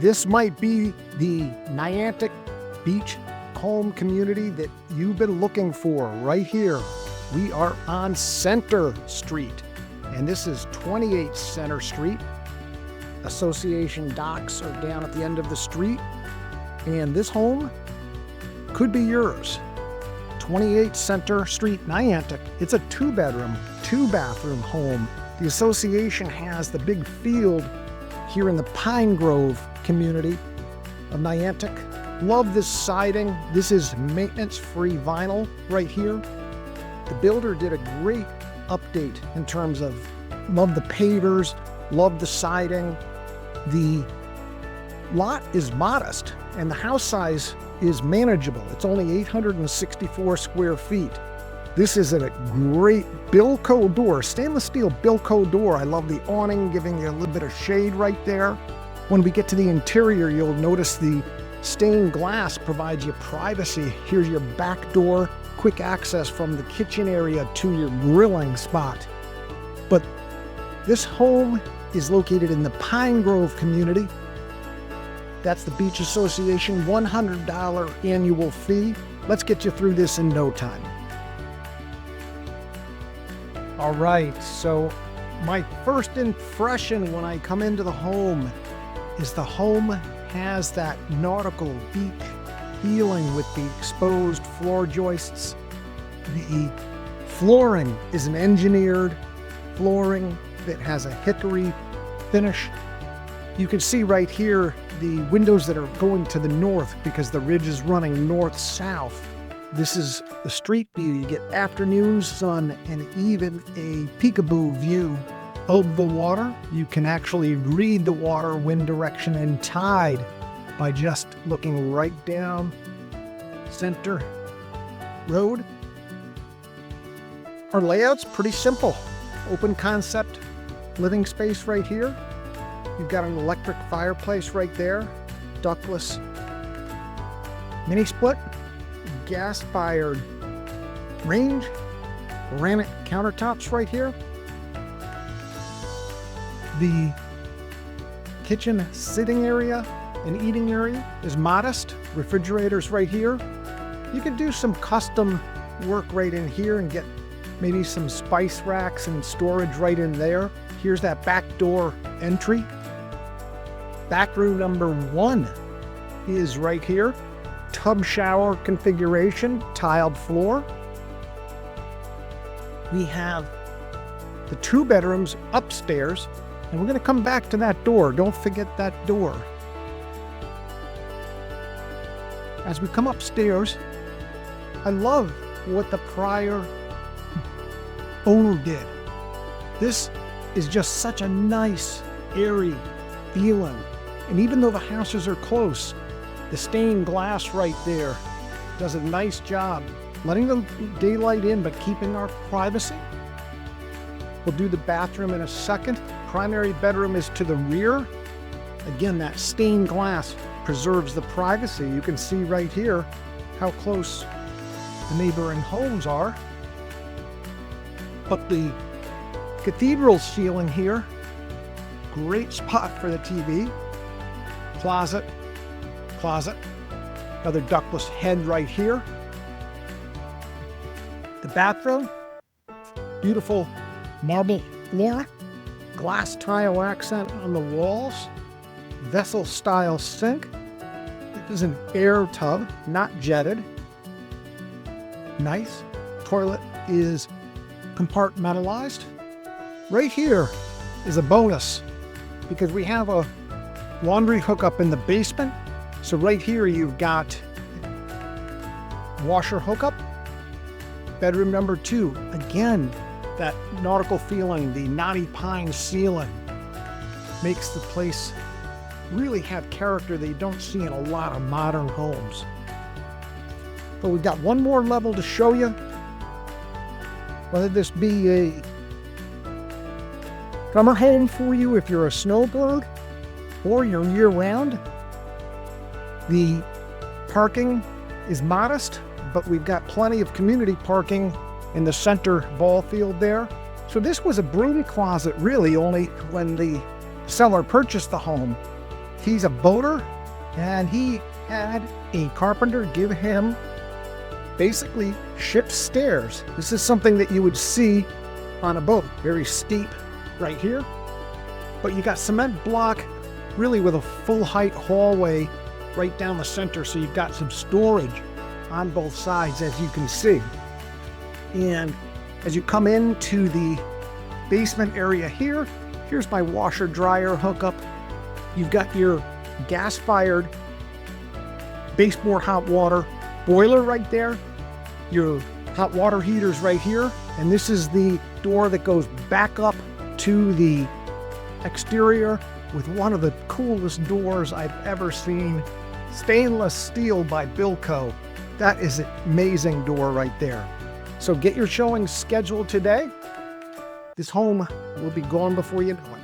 This might be the Niantic Beach home community that you've been looking for right here. We are on Center Street, and this is 28 Center Street. Association docks are down at the end of the street, and this home could be yours. 28 Center Street, Niantic. It's a 2-bedroom, 2-bathroom home. The association has the big field here in the Pine Grove community of Niantic. Love this siding. This is maintenance-free vinyl right here. The builder did a great update in terms of love the pavers, love the siding. The lot is modest and the house size is manageable. It's only 864 square feet. This is a great Bilco door, stainless steel Bilco door. I love the awning, giving you a little bit of shade right there. When we get to the interior, you'll notice the stained glass provides you privacy. Here's your back door, quick access from the kitchen area to your grilling spot. But this home is located in the Pine Grove community. That's the Beach Association, $100 annual fee. Let's get you through this in no time. All right, so my first impression when I come into the home is the home has that nautical beach feeling with the exposed floor joists. The flooring is an engineered flooring that has a hickory finish. You can see right here the windows that are going to the north because the ridge is running north-south. This is the street view. You get afternoon sun and even a peekaboo view of the water. You can actually read the water, wind direction, and tide by just looking right down Center Road. Our layout's pretty simple. Open concept living space right here. You've got an electric fireplace right there, ductless mini split, gas-fired range, granite countertops right here. The kitchen sitting area and eating area is modest. Refrigerators right here. You can do some custom work right in here and get maybe some spice racks and storage right in there. Here's that back door entry. Back room number 1 is right here. Tub shower configuration, tiled floor. We have the 2 bedrooms upstairs, and we're going to come back to that door. Don't forget that door. As we come upstairs, I love what the prior owner did. This is just such a nice, airy feeling. And even though the houses are close, the stained glass right there does a nice job letting the daylight in but keeping our privacy. We'll do the bathroom in a second. Primary bedroom is to the rear. Again, that stained glass preserves the privacy. You can see right here how close the neighboring homes are. But the cathedral ceiling here, great spot for the TV. Closet, another ductless head right here. The bathroom, beautiful marble floor, glass tile accent on the walls, vessel style sink. This is an air tub, not jetted. Nice. Toilet is compartmentalized. Right here is a bonus because we have a laundry hookup in the basement. So right here you've got washer hookup. Bedroom number 2, again, that nautical feeling, the knotty pine ceiling makes the place really have character that you don't see in a lot of modern homes. But we've got one more level to show you. Whether this be a summer home for you if you're a snowbird, or you're year-round. The parking is modest, but we've got plenty of community parking in the center ball field there. So this was a broom closet really only when the seller purchased the home. He's a boater, and he had a carpenter give him basically ship's stairs. This is something that you would see on a boat. Very steep right here. But you got cement block really with a full height hallway right down the center. So you've got some storage on both sides, as you can see. And as you come into the basement area here, here's my washer dryer hookup. You've got your gas-fired baseboard hot water boiler right there. Your hot water heater's right here. And this is the door that goes back up to the exterior with one of the coolest doors I've ever seen. Stainless steel by Bilco. That is an amazing door right there. So get your showing scheduled today. This home will be gone before you know it.